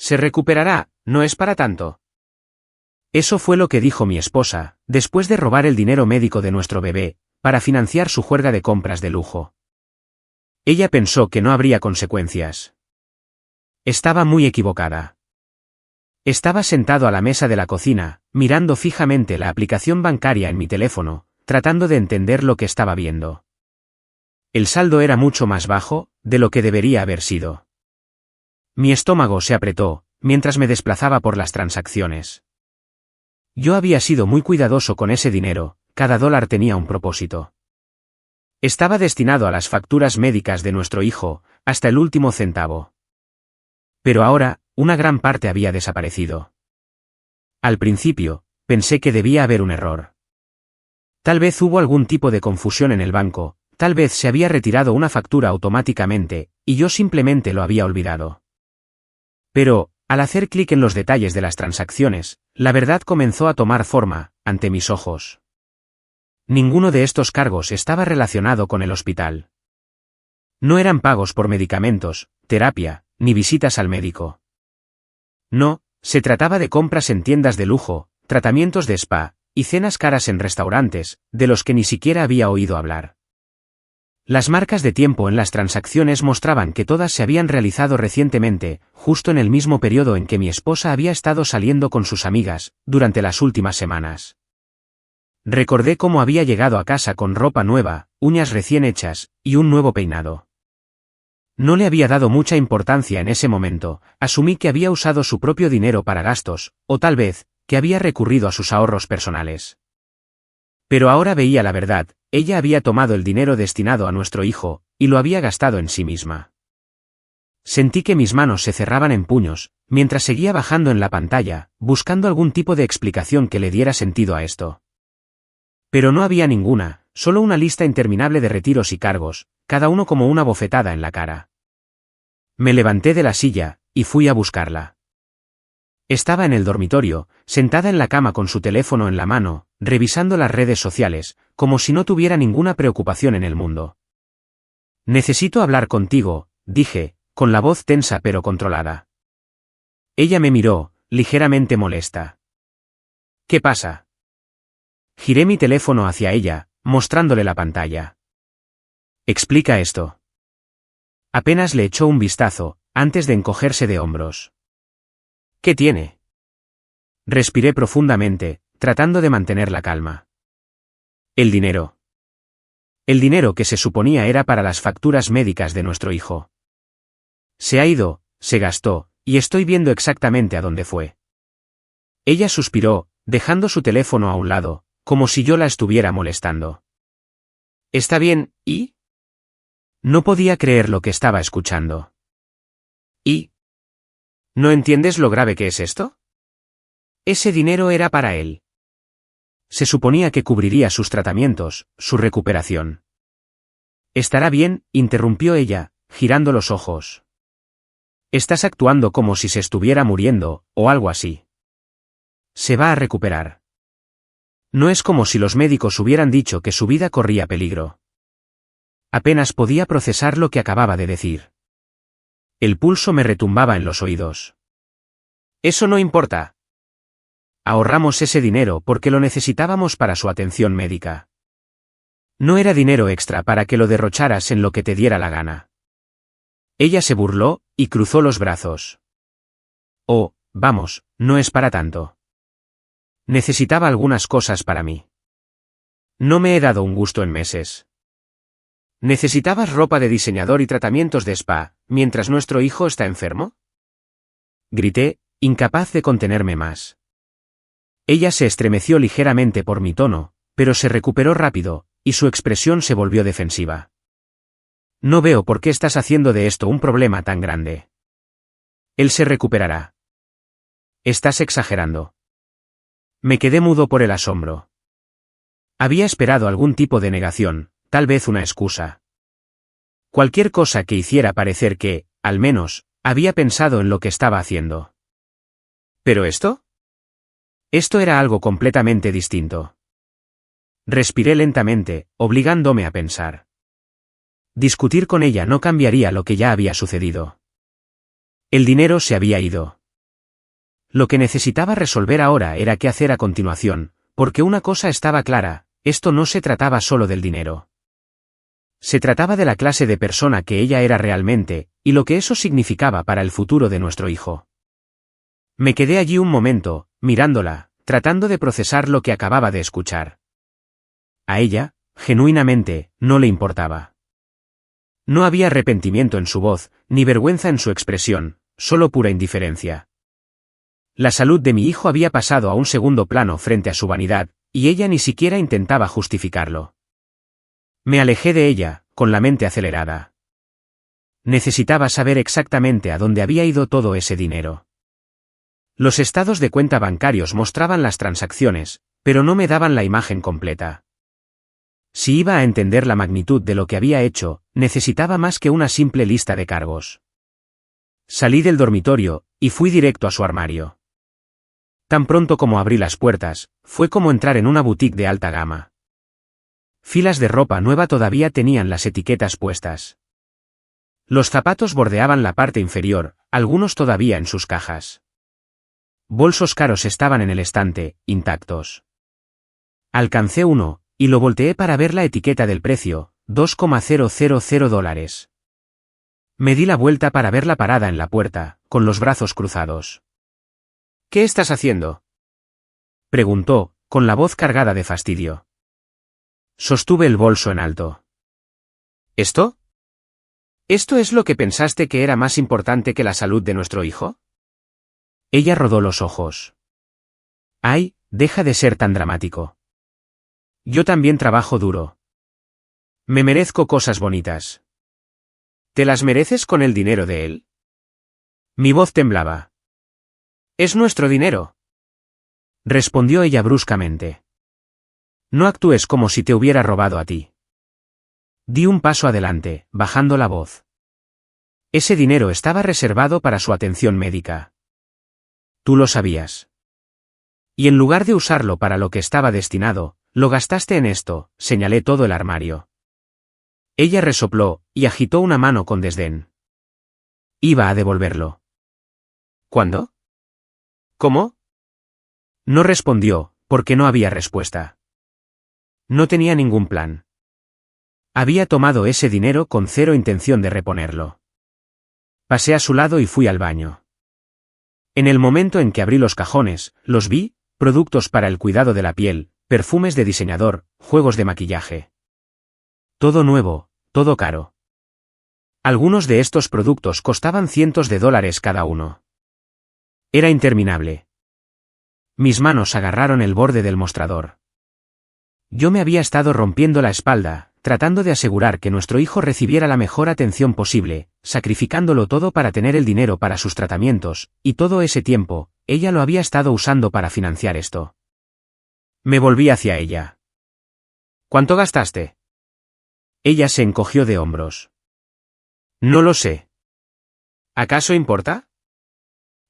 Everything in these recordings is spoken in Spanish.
Se recuperará, no es para tanto. Eso fue lo que dijo mi esposa, después de robar el dinero médico de nuestro bebé, para financiar su juerga de compras de lujo. Ella pensó que no habría consecuencias. Estaba muy equivocada. Estaba sentado a la mesa de la cocina, mirando fijamente la aplicación bancaria en mi teléfono, tratando de entender lo que estaba viendo. El saldo era mucho más bajo de lo que debería haber sido. Mi estómago se apretó, mientras me desplazaba por las transacciones. Yo había sido muy cuidadoso con ese dinero, cada dólar tenía un propósito. Estaba destinado a las facturas médicas de nuestro hijo, hasta el último centavo. Pero ahora, una gran parte había desaparecido. Al principio, pensé que debía haber un error. Tal vez hubo algún tipo de confusión en el banco, tal vez se había retirado una factura automáticamente, y yo simplemente lo había olvidado. Pero, al hacer clic en los detalles de las transacciones, la verdad comenzó a tomar forma, ante mis ojos. Ninguno de estos cargos estaba relacionado con el hospital. No eran pagos por medicamentos, terapia, ni visitas al médico. No, se trataba de compras en tiendas de lujo, tratamientos de spa, y cenas caras en restaurantes, de los que ni siquiera había oído hablar. Las marcas de tiempo en las transacciones mostraban que todas se habían realizado recientemente, justo en el mismo periodo en que mi esposa había estado saliendo con sus amigas, durante las últimas semanas. Recordé cómo había llegado a casa con ropa nueva, uñas recién hechas, y un nuevo peinado. No le había dado mucha importancia en ese momento, asumí que había usado su propio dinero para gastos, o tal vez, que había recurrido a sus ahorros personales. Pero ahora veía la verdad, ella había tomado el dinero destinado a nuestro hijo, y lo había gastado en sí misma. Sentí que mis manos se cerraban en puños, mientras seguía bajando en la pantalla, buscando algún tipo de explicación que le diera sentido a esto. Pero no había ninguna, solo una lista interminable de retiros y cargos, cada uno como una bofetada en la cara. Me levanté de la silla, y fui a buscarla. Estaba en el dormitorio, sentada en la cama con su teléfono en la mano, revisando las redes sociales, como si no tuviera ninguna preocupación en el mundo. Necesito hablar contigo, dije, con la voz tensa pero controlada. Ella me miró, ligeramente molesta. ¿Qué pasa? Giré mi teléfono hacia ella, mostrándole la pantalla. Explica esto. Apenas le echó un vistazo, antes de encogerse de hombros. ¿Qué tiene? Respiré profundamente, tratando de mantener la calma. El dinero. El dinero que se suponía era para las facturas médicas de nuestro hijo. Se ha ido, se gastó, y estoy viendo exactamente a dónde fue. Ella suspiró, dejando su teléfono a un lado, como si yo la estuviera molestando. ¿Está bien, y? No podía creer lo que estaba escuchando. ¿Y? ¿No entiendes lo grave que es esto? Ese dinero era para él. Se suponía que cubriría sus tratamientos, su recuperación. Estará bien, interrumpió ella, girando los ojos. Estás actuando como si se estuviera muriendo, o algo así. Se va a recuperar. No es como si los médicos hubieran dicho que su vida corría peligro. Apenas podía procesar lo que acababa de decir. El pulso me retumbaba en los oídos. Eso no importa. Ahorramos ese dinero porque lo necesitábamos para su atención médica. No era dinero extra para que lo derrocharas en lo que te diera la gana. Ella se burló, y cruzó los brazos. Oh, vamos, no es para tanto. Necesitaba algunas cosas para mí. No me he dado un gusto en meses. ¿Necesitabas ropa de diseñador y tratamientos de spa, mientras nuestro hijo está enfermo? Grité, incapaz de contenerme más. Ella se estremeció ligeramente por mi tono, pero se recuperó rápido, y su expresión se volvió defensiva. No veo por qué estás haciendo de esto un problema tan grande. Él se recuperará. Estás exagerando. Me quedé mudo por el asombro. Había esperado algún tipo de negación, tal vez una excusa. Cualquier cosa que hiciera parecer que, al menos, había pensado en lo que estaba haciendo. ¿Pero esto? Esto era algo completamente distinto. Respiré lentamente, obligándome a pensar. Discutir con ella no cambiaría lo que ya había sucedido. El dinero se había ido. Lo que necesitaba resolver ahora era qué hacer a continuación, porque una cosa estaba clara, esto no se trataba solo del dinero. Se trataba de la clase de persona que ella era realmente, y lo que eso significaba para el futuro de nuestro hijo. Me quedé allí un momento, mirándola, tratando de procesar lo que acababa de escuchar. A ella, genuinamente, no le importaba. No había arrepentimiento en su voz, ni vergüenza en su expresión, solo pura indiferencia. La salud de mi hijo había pasado a un segundo plano frente a su vanidad, y ella ni siquiera intentaba justificarlo. Me alejé de ella, con la mente acelerada. Necesitaba saber exactamente a dónde había ido todo ese dinero. Los estados de cuenta bancarios mostraban las transacciones, pero no me daban la imagen completa. Si iba a entender la magnitud de lo que había hecho, necesitaba más que una simple lista de cargos. Salí del dormitorio, y fui directo a su armario. Tan pronto como abrí las puertas, fue como entrar en una boutique de alta gama. Filas de ropa nueva todavía tenían las etiquetas puestas. Los zapatos bordeaban la parte inferior, algunos todavía en sus cajas. Bolsos caros estaban en el estante, intactos. Alcancé uno, y lo volteé para ver la etiqueta del precio, $2,000. Me di la vuelta para verla parada en la puerta, con los brazos cruzados. ¿Qué estás haciendo?, preguntó, con la voz cargada de fastidio. Sostuve el bolso en alto. ¿Esto? ¿Esto es lo que pensaste que era más importante que la salud de nuestro hijo? Ella rodó los ojos. Ay, deja de ser tan dramático. Yo también trabajo duro. Me merezco cosas bonitas. ¿Te las mereces con el dinero de él? Mi voz temblaba. Es nuestro dinero, respondió ella bruscamente. No actúes como si te hubiera robado a ti. Di un paso adelante, bajando la voz. Ese dinero estaba reservado para su atención médica. Tú lo sabías. Y en lugar de usarlo para lo que estaba destinado, lo gastaste en esto, señalé todo el armario. Ella resopló, y agitó una mano con desdén. Iba a devolverlo. ¿Cuándo? ¿Cómo? No respondió, porque no había respuesta. No tenía ningún plan. Había tomado ese dinero con cero intención de reponerlo. Pasé a su lado y fui al baño. En el momento en que abrí los cajones, los vi, productos para el cuidado de la piel, perfumes de diseñador, juegos de maquillaje. Todo nuevo, todo caro. Algunos de estos productos costaban cientos de dólares cada uno. Era interminable. Mis manos agarraron el borde del mostrador. Yo me había estado rompiendo la espalda, tratando de asegurar que nuestro hijo recibiera la mejor atención posible, sacrificándolo todo para tener el dinero para sus tratamientos, y todo ese tiempo, ella lo había estado usando para financiar esto. Me volví hacia ella. ¿Cuánto gastaste? Ella se encogió de hombros. No lo sé. ¿Acaso importa?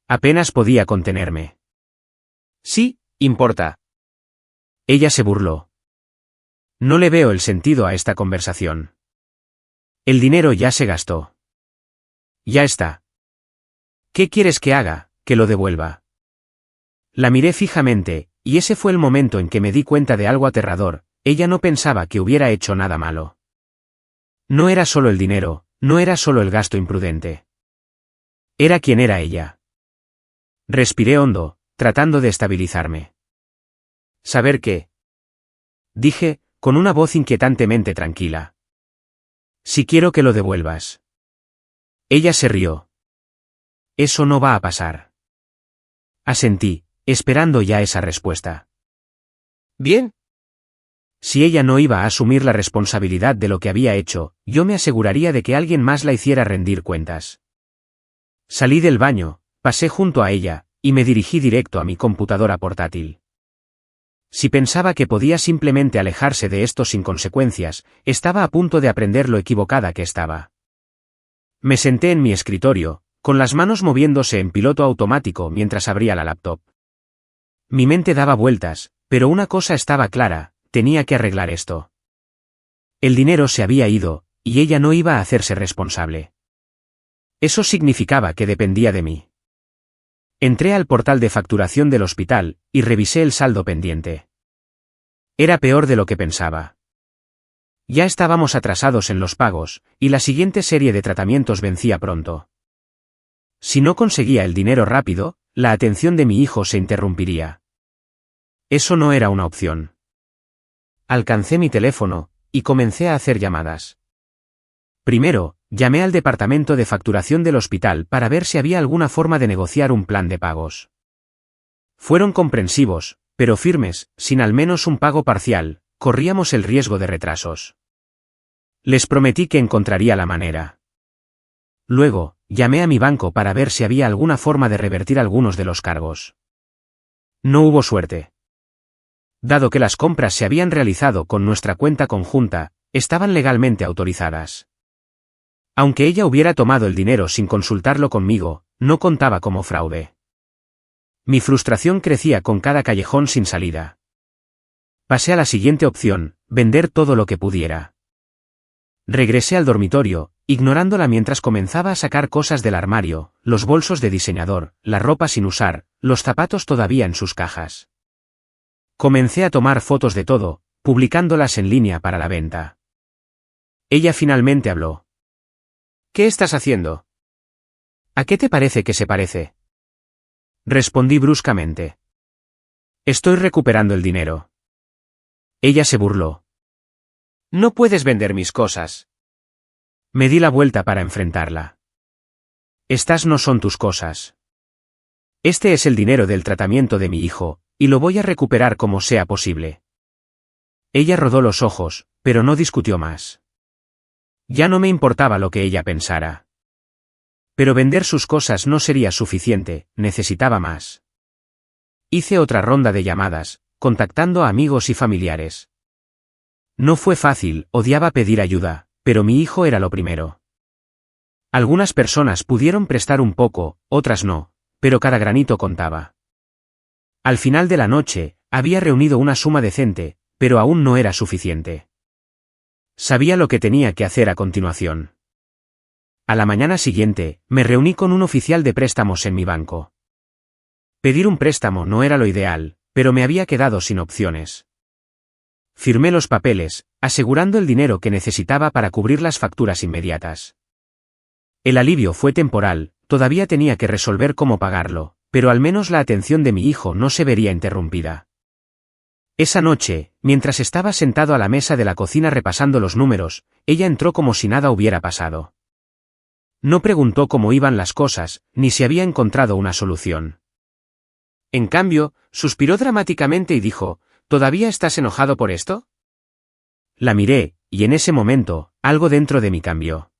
Apenas podía contenerme. Sí, importa. Ella se burló. No le veo el sentido a esta conversación. El dinero ya se gastó. Ya está. ¿Qué quieres que haga, que lo devuelva? La miré fijamente, y ese fue el momento en que me di cuenta de algo aterrador, ella no pensaba que hubiera hecho nada malo. No era solo el dinero, no era solo el gasto imprudente. Era quien era ella. Respiré hondo, tratando de estabilizarme. ¿Saber qué? Dije, con una voz inquietantemente tranquila. Si quiero que lo devuelvas. Ella se rió. Eso no va a pasar. Asentí, esperando ya esa respuesta. Bien. Si ella no iba a asumir la responsabilidad de lo que había hecho, yo me aseguraría de que alguien más la hiciera rendir cuentas. Salí del baño, pasé junto a ella, y me dirigí directo a mi computadora portátil. Si pensaba que podía simplemente alejarse de esto sin consecuencias, estaba a punto de aprender lo equivocada que estaba. Me senté en mi escritorio, con las manos moviéndose en piloto automático mientras abría la laptop. Mi mente daba vueltas, pero una cosa estaba clara, tenía que arreglar esto. El dinero se había ido, y ella no iba a hacerse responsable. Eso significaba que dependía de mí. Entré al portal de facturación del hospital y revisé el saldo pendiente. Era peor de lo que pensaba. Ya estábamos atrasados en los pagos, y la siguiente serie de tratamientos vencía pronto. Si no conseguía el dinero rápido, la atención de mi hijo se interrumpiría. Eso no era una opción. Alcancé mi teléfono y comencé a hacer llamadas. Primero, llamé al departamento de facturación del hospital para ver si había alguna forma de negociar un plan de pagos. Fueron comprensivos, pero firmes. Sin al menos un pago parcial, corríamos el riesgo de retrasos. Les prometí que encontraría la manera. Luego, llamé a mi banco para ver si había alguna forma de revertir algunos de los cargos. No hubo suerte. Dado que las compras se habían realizado con nuestra cuenta conjunta, estaban legalmente autorizadas. Aunque ella hubiera tomado el dinero sin consultarlo conmigo, no contaba como fraude. Mi frustración crecía con cada callejón sin salida. Pasé a la siguiente opción: vender todo lo que pudiera. Regresé al dormitorio, ignorándola mientras comenzaba a sacar cosas del armario, los bolsos de diseñador, la ropa sin usar, los zapatos todavía en sus cajas. Comencé a tomar fotos de todo, publicándolas en línea para la venta. Ella finalmente habló. ¿Qué estás haciendo? ¿A qué te parece que se parece? Respondí bruscamente. Estoy recuperando el dinero. Ella se burló. No puedes vender mis cosas. Me di la vuelta para enfrentarla. Estas no son tus cosas. Este es el dinero del tratamiento de mi hijo, y lo voy a recuperar como sea posible. Ella rodó los ojos, pero no discutió más. Ya no me importaba lo que ella pensara. Pero vender sus cosas no sería suficiente, necesitaba más. Hice otra ronda de llamadas, contactando a amigos y familiares. No fue fácil, odiaba pedir ayuda, pero mi hijo era lo primero. Algunas personas pudieron prestar un poco, otras no, pero cada granito contaba. Al final de la noche, había reunido una suma decente, pero aún no era suficiente. Sabía lo que tenía que hacer a continuación. A la mañana siguiente, me reuní con un oficial de préstamos en mi banco. Pedir un préstamo no era lo ideal, pero me había quedado sin opciones. Firmé los papeles, asegurando el dinero que necesitaba para cubrir las facturas inmediatas. El alivio fue temporal, todavía tenía que resolver cómo pagarlo, pero al menos la atención de mi hijo no se vería interrumpida. Esa noche, mientras estaba sentado a la mesa de la cocina repasando los números, ella entró como si nada hubiera pasado. No preguntó cómo iban las cosas, ni si había encontrado una solución. En cambio, suspiró dramáticamente y dijo: ¿Todavía estás enojado por esto? La miré, y en ese momento, algo dentro de mí cambió.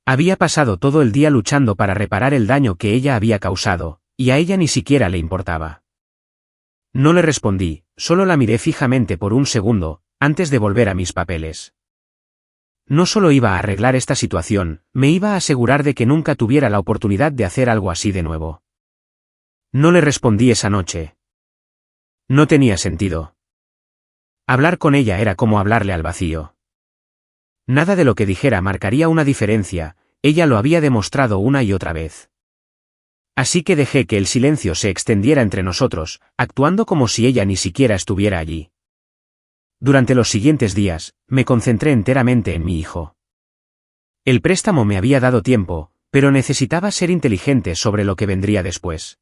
Había pasado todo el día luchando para reparar el daño que ella había causado, y a ella ni siquiera le importaba. No le respondí, solo la miré fijamente por un segundo, antes de volver a mis papeles. No solo iba a arreglar esta situación, me iba a asegurar de que nunca tuviera la oportunidad de hacer algo así de nuevo. No le respondí esa noche. No tenía sentido. Hablar con ella era como hablarle al vacío. Nada de lo que dijera marcaría una diferencia, ella lo había demostrado una y otra vez. Así que dejé que el silencio se extendiera entre nosotros, actuando como si ella ni siquiera estuviera allí. Durante los siguientes días, me concentré enteramente en mi hijo. El préstamo me había dado tiempo, pero necesitaba ser inteligente sobre lo que vendría después.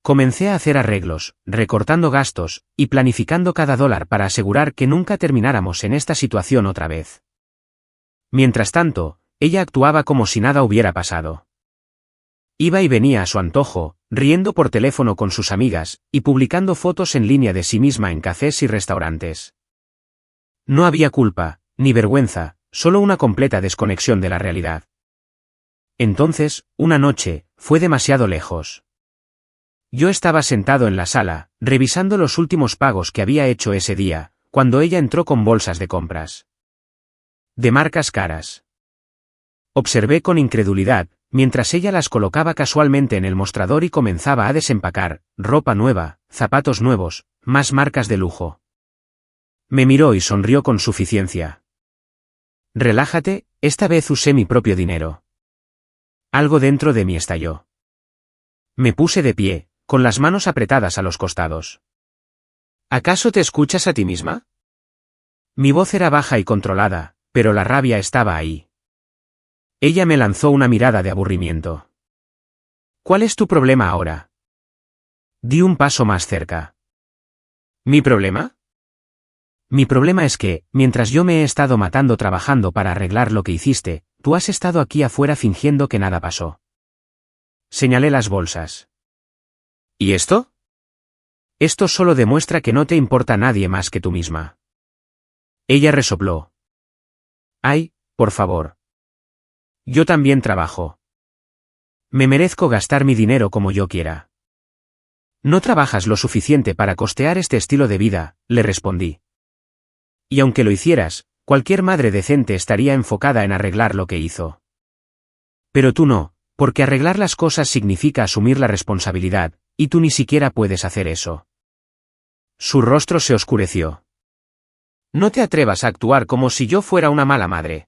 Comencé a hacer arreglos, recortando gastos, y planificando cada dólar para asegurar que nunca termináramos en esta situación otra vez. Mientras tanto, ella actuaba como si nada hubiera pasado. Iba y venía a su antojo, riendo por teléfono con sus amigas, y publicando fotos en línea de sí misma en cafés y restaurantes. No había culpa, ni vergüenza, solo una completa desconexión de la realidad. Entonces, una noche, fue demasiado lejos. Yo estaba sentado en la sala, revisando los últimos pagos que había hecho ese día, cuando ella entró con bolsas de compras. De marcas caras. Observé con incredulidad, mientras ella las colocaba casualmente en el mostrador y comenzaba a desempacar, ropa nueva, zapatos nuevos, más marcas de lujo. Me miró y sonrió con suficiencia. Relájate, esta vez usé mi propio dinero. Algo dentro de mí estalló. Me puse de pie, con las manos apretadas a los costados. ¿Acaso te escuchas a ti misma? Mi voz era baja y controlada, pero la rabia estaba ahí. Ella me lanzó una mirada de aburrimiento. ¿Cuál es tu problema ahora? Di un paso más cerca. ¿Mi problema? Mi problema es que, mientras yo me he estado matando trabajando para arreglar lo que hiciste, tú has estado aquí afuera fingiendo que nada pasó. Señalé las bolsas. ¿Y esto? Esto solo demuestra que no te importa nadie más que tú misma. Ella resopló. Ay, por favor. Yo también trabajo. Me merezco gastar mi dinero como yo quiera. No trabajas lo suficiente para costear este estilo de vida, le respondí. Y aunque lo hicieras, cualquier madre decente estaría enfocada en arreglar lo que hizo. Pero tú no, porque arreglar las cosas significa asumir la responsabilidad, y tú ni siquiera puedes hacer eso. Su rostro se oscureció. No te atrevas a actuar como si yo fuera una mala madre.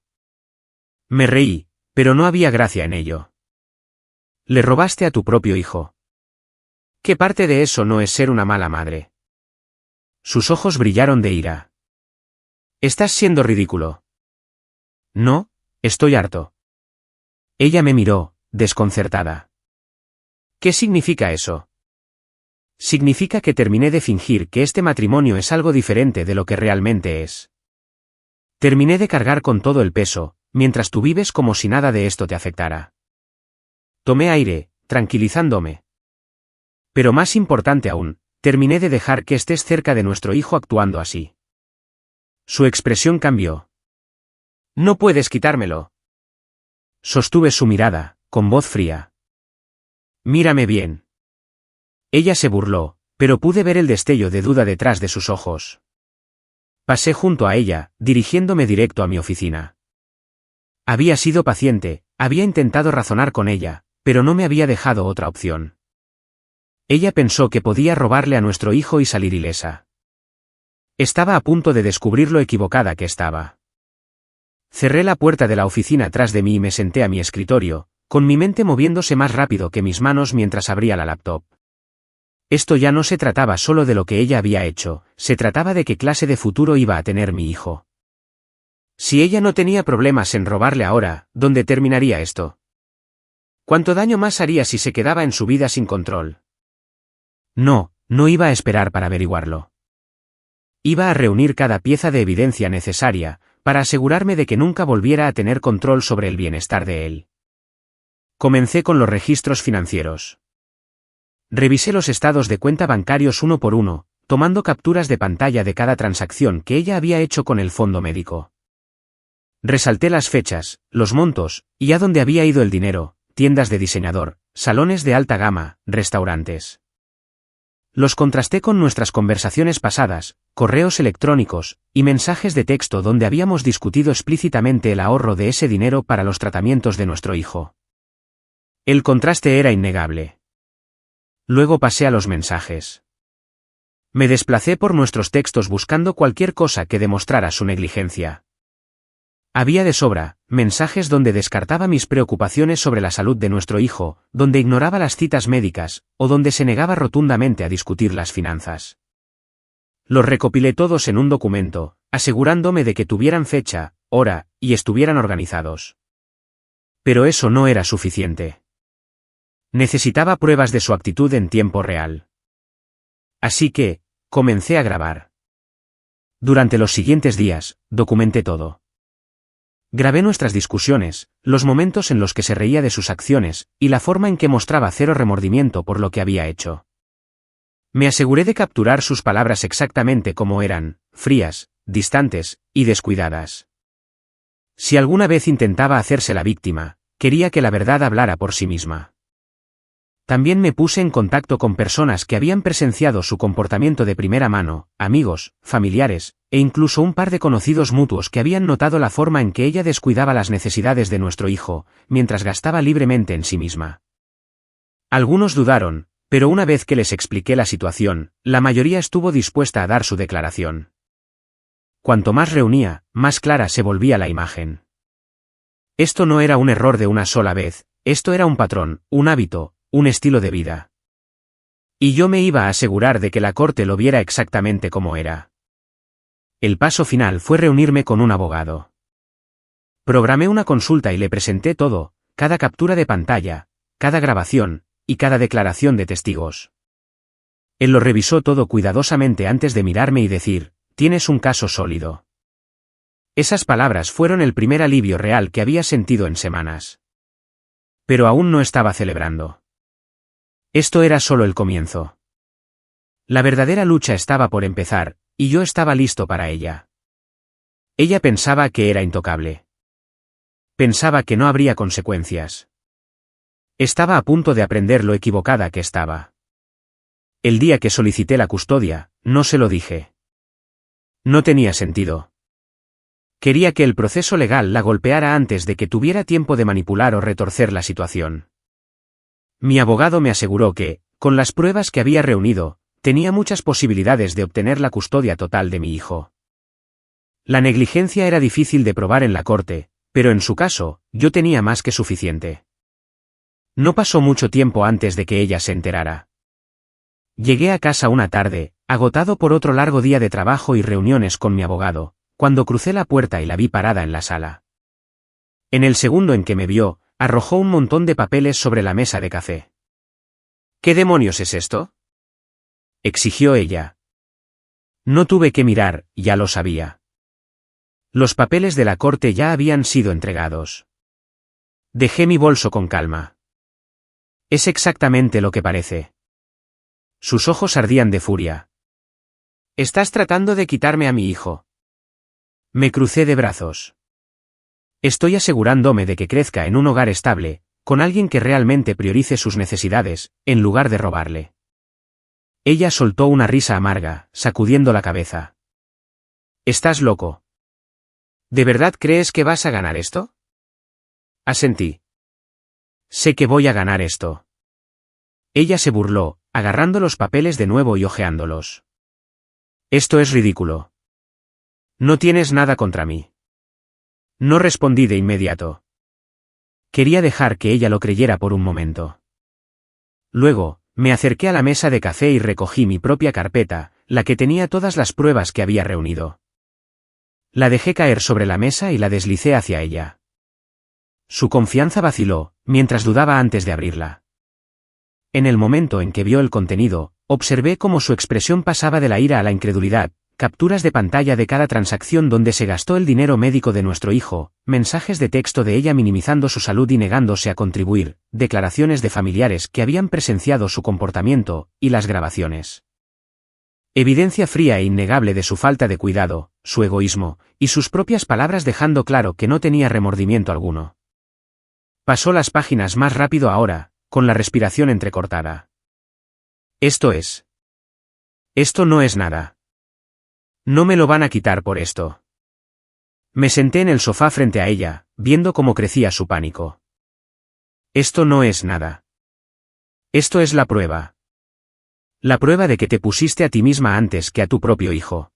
Me reí, pero no había gracia en ello. Le robaste a tu propio hijo. ¿Qué parte de eso no es ser una mala madre? Sus ojos brillaron de ira. Estás siendo ridículo. No, estoy harto. Ella me miró, desconcertada. ¿Qué significa eso? Significa que terminé de fingir que este matrimonio es algo diferente de lo que realmente es. Terminé de cargar con todo el peso, mientras tú vives como si nada de esto te afectara. Tomé aire, tranquilizándome. Pero más importante aún, terminé de dejar que estés cerca de nuestro hijo actuando así. Su expresión cambió. No puedes quitármelo. Sostuve su mirada, con voz fría. Mírame bien. Ella se burló, pero pude ver el destello de duda detrás de sus ojos. Pasé junto a ella, dirigiéndome directo a mi oficina. Había sido paciente, había intentado razonar con ella, pero no me había dejado otra opción. Ella pensó que podía robarle a nuestro hijo y salir ilesa. Estaba a punto de descubrir lo equivocada que estaba. Cerré la puerta de la oficina tras de mí y me senté a mi escritorio, con mi mente moviéndose más rápido que mis manos mientras abría la laptop. Esto ya no se trataba solo de lo que ella había hecho, se trataba de qué clase de futuro iba a tener mi hijo. Si ella no tenía problemas en robarle ahora, ¿dónde terminaría esto? ¿Cuánto daño más haría si se quedaba en su vida sin control? No, no iba a esperar para averiguarlo. Iba a reunir cada pieza de evidencia necesaria, para asegurarme de que nunca volviera a tener control sobre el bienestar de él. Comencé con los registros financieros. Revisé los estados de cuenta bancarios uno por uno, tomando capturas de pantalla de cada transacción que ella había hecho con el fondo médico. Resalté las fechas, los montos, y a dónde había ido el dinero, tiendas de diseñador, salones de alta gama, restaurantes. Los contrasté con nuestras conversaciones pasadas, correos electrónicos, y mensajes de texto donde habíamos discutido explícitamente el ahorro de ese dinero para los tratamientos de nuestro hijo. El contraste era innegable. Luego pasé a los mensajes. Me desplacé por nuestros textos buscando cualquier cosa que demostrara su negligencia. Había de sobra, mensajes donde descartaba mis preocupaciones sobre la salud de nuestro hijo, donde ignoraba las citas médicas, o donde se negaba rotundamente a discutir las finanzas. Los recopilé todos en un documento, asegurándome de que tuvieran fecha, hora, y estuvieran organizados. Pero eso no era suficiente. Necesitaba pruebas de su actitud en tiempo real. Así que, comencé a grabar. Durante los siguientes días, documenté todo. Grabé nuestras discusiones, los momentos en los que se reía de sus acciones, y la forma en que mostraba cero remordimiento por lo que había hecho. Me aseguré de capturar sus palabras exactamente como eran, frías, distantes, y descuidadas. Si alguna vez intentaba hacerse la víctima, quería que la verdad hablara por sí misma. También me puse en contacto con personas que habían presenciado su comportamiento de primera mano, amigos, familiares, e incluso un par de conocidos mutuos que habían notado la forma en que ella descuidaba las necesidades de nuestro hijo, mientras gastaba libremente en sí misma. Algunos dudaron, pero una vez que les expliqué la situación, la mayoría estuvo dispuesta a dar su declaración. Cuanto más reunía, más clara se volvía la imagen. Esto no era un error de una sola vez, esto era un patrón, un hábito, un estilo de vida. Y yo me iba a asegurar de que la corte lo viera exactamente como era. El paso final fue reunirme con un abogado. Programé una consulta y le presenté todo, cada captura de pantalla, cada grabación, y cada declaración de testigos. Él lo revisó todo cuidadosamente antes de mirarme y decir, «Tienes un caso sólido». Esas palabras fueron el primer alivio real que había sentido en semanas. Pero aún no estaba celebrando. Esto era solo el comienzo. La verdadera lucha estaba por empezar, y yo estaba listo para ella. Ella pensaba que era intocable. Pensaba que no habría consecuencias. Estaba a punto de aprender lo equivocada que estaba. El día que solicité la custodia, no se lo dije. No tenía sentido. Quería que el proceso legal la golpeara antes de que tuviera tiempo de manipular o retorcer la situación. Mi abogado me aseguró que, con las pruebas que había reunido, tenía muchas posibilidades de obtener la custodia total de mi hijo. La negligencia era difícil de probar en la corte, pero en su caso, yo tenía más que suficiente. No pasó mucho tiempo antes de que ella se enterara. Llegué a casa una tarde, agotado por otro largo día de trabajo y reuniones con mi abogado, cuando crucé la puerta y la vi parada en la sala. En el segundo en que me vio, arrojó un montón de papeles sobre la mesa de café. ¿Qué demonios es esto?, exigió ella. No tuve que mirar, ya lo sabía. Los papeles de la corte ya habían sido entregados. Dejé mi bolso con calma. Es exactamente lo que parece. Sus ojos ardían de furia. «Estás tratando de quitarme a mi hijo». Me crucé de brazos. Estoy asegurándome de que crezca en un hogar estable, con alguien que realmente priorice sus necesidades, en lugar de robarle. Ella soltó una risa amarga, sacudiendo la cabeza. «¿Estás loco? ¿De verdad crees que vas a ganar esto?» Asentí. «Sé que voy a ganar esto». Ella se burló, agarrando los papeles de nuevo y hojeándolos. «Esto es ridículo. No tienes nada contra mí». No respondí de inmediato. Quería dejar que ella lo creyera por un momento. Luego, me acerqué a la mesa de café y recogí mi propia carpeta, la que tenía todas las pruebas que había reunido. La dejé caer sobre la mesa y la deslicé hacia ella. Su confianza vaciló, mientras dudaba antes de abrirla. En el momento en que vio el contenido, observé cómo su expresión pasaba de la ira a la incredulidad, capturas de pantalla de cada transacción donde se gastó el dinero médico de nuestro hijo, mensajes de texto de ella minimizando su salud y negándose a contribuir, declaraciones de familiares que habían presenciado su comportamiento, y las grabaciones. Evidencia fría e innegable de su falta de cuidado, su egoísmo, y sus propias palabras dejando claro que no tenía remordimiento alguno. Pasó las páginas más rápido ahora, con la respiración entrecortada. Esto no es nada. No me lo van a quitar por esto. Me senté en el sofá frente a ella, viendo cómo crecía su pánico. Esto no es nada. Esto es la prueba. La prueba de que te pusiste a ti misma antes que a tu propio hijo.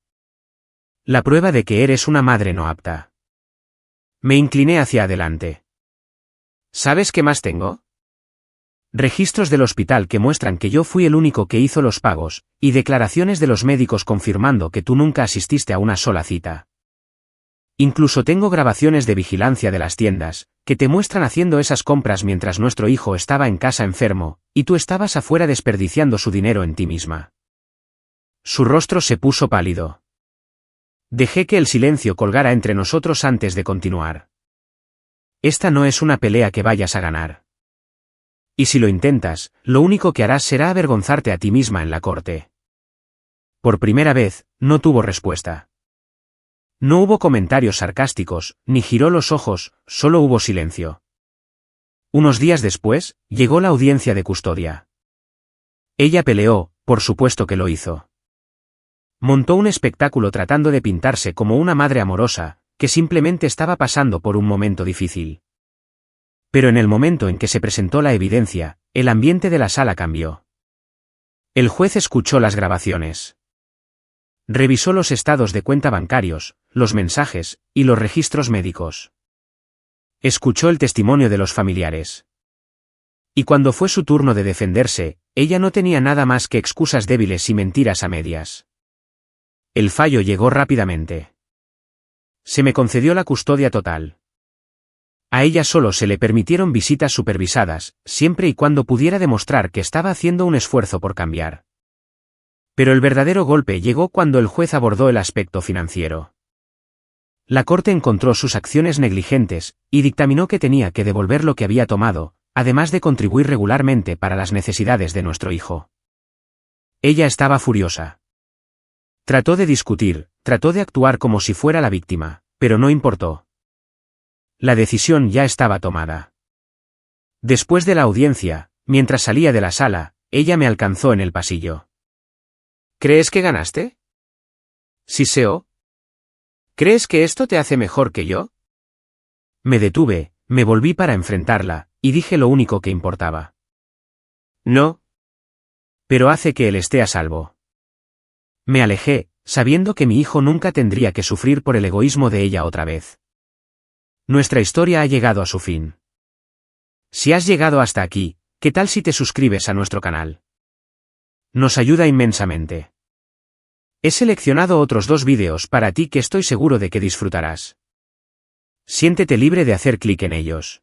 La prueba de que eres una madre no apta. Me incliné hacia adelante. ¿Sabes qué más tengo? Registros del hospital que muestran que yo fui el único que hizo los pagos, y declaraciones de los médicos confirmando que tú nunca asististe a una sola cita. Incluso tengo grabaciones de vigilancia de las tiendas, que te muestran haciendo esas compras mientras nuestro hijo estaba en casa enfermo, y tú estabas afuera desperdiciando su dinero en ti misma. Su rostro se puso pálido. Dejé que el silencio colgara entre nosotros antes de continuar. Esta no es una pelea que vayas a ganar. Y si lo intentas, lo único que harás será avergonzarte a ti misma en la corte. Por primera vez, no tuvo respuesta. No hubo comentarios sarcásticos, ni giró los ojos, solo hubo silencio. Unos días después, llegó la audiencia de custodia. Ella peleó, por supuesto que lo hizo. Montó un espectáculo tratando de pintarse como una madre amorosa, que simplemente estaba pasando por un momento difícil. Pero en el momento en que se presentó la evidencia, el ambiente de la sala cambió. El juez escuchó las grabaciones. Revisó los estados de cuenta bancarios, los mensajes, y los registros médicos. Escuchó el testimonio de los familiares. Y cuando fue su turno de defenderse, ella no tenía nada más que excusas débiles y mentiras a medias. El fallo llegó rápidamente. Se me concedió la custodia total. A ella solo se le permitieron visitas supervisadas, siempre y cuando pudiera demostrar que estaba haciendo un esfuerzo por cambiar. Pero el verdadero golpe llegó cuando el juez abordó el aspecto financiero. La corte encontró sus acciones negligentes, y dictaminó que tenía que devolver lo que había tomado, además de contribuir regularmente para las necesidades de nuestro hijo. Ella estaba furiosa. Trató de discutir, trató de actuar como si fuera la víctima, pero no importó. La decisión ya estaba tomada. Después de la audiencia, mientras salía de la sala, ella me alcanzó en el pasillo. ¿Crees que ganaste? ¿Siseo? ¿Crees que esto te hace mejor que yo? Me detuve, me volví para enfrentarla, y dije lo único que importaba. No. Pero hace que él esté a salvo. Me alejé, sabiendo que mi hijo nunca tendría que sufrir por el egoísmo de ella otra vez. Nuestra historia ha llegado a su fin. Si has llegado hasta aquí, ¿qué tal si te suscribes a nuestro canal? Nos ayuda inmensamente. He seleccionado otros 2 vídeos para ti que estoy seguro de que disfrutarás. Siéntete libre de hacer clic en ellos.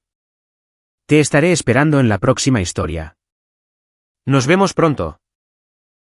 Te estaré esperando en la próxima historia. Nos vemos pronto.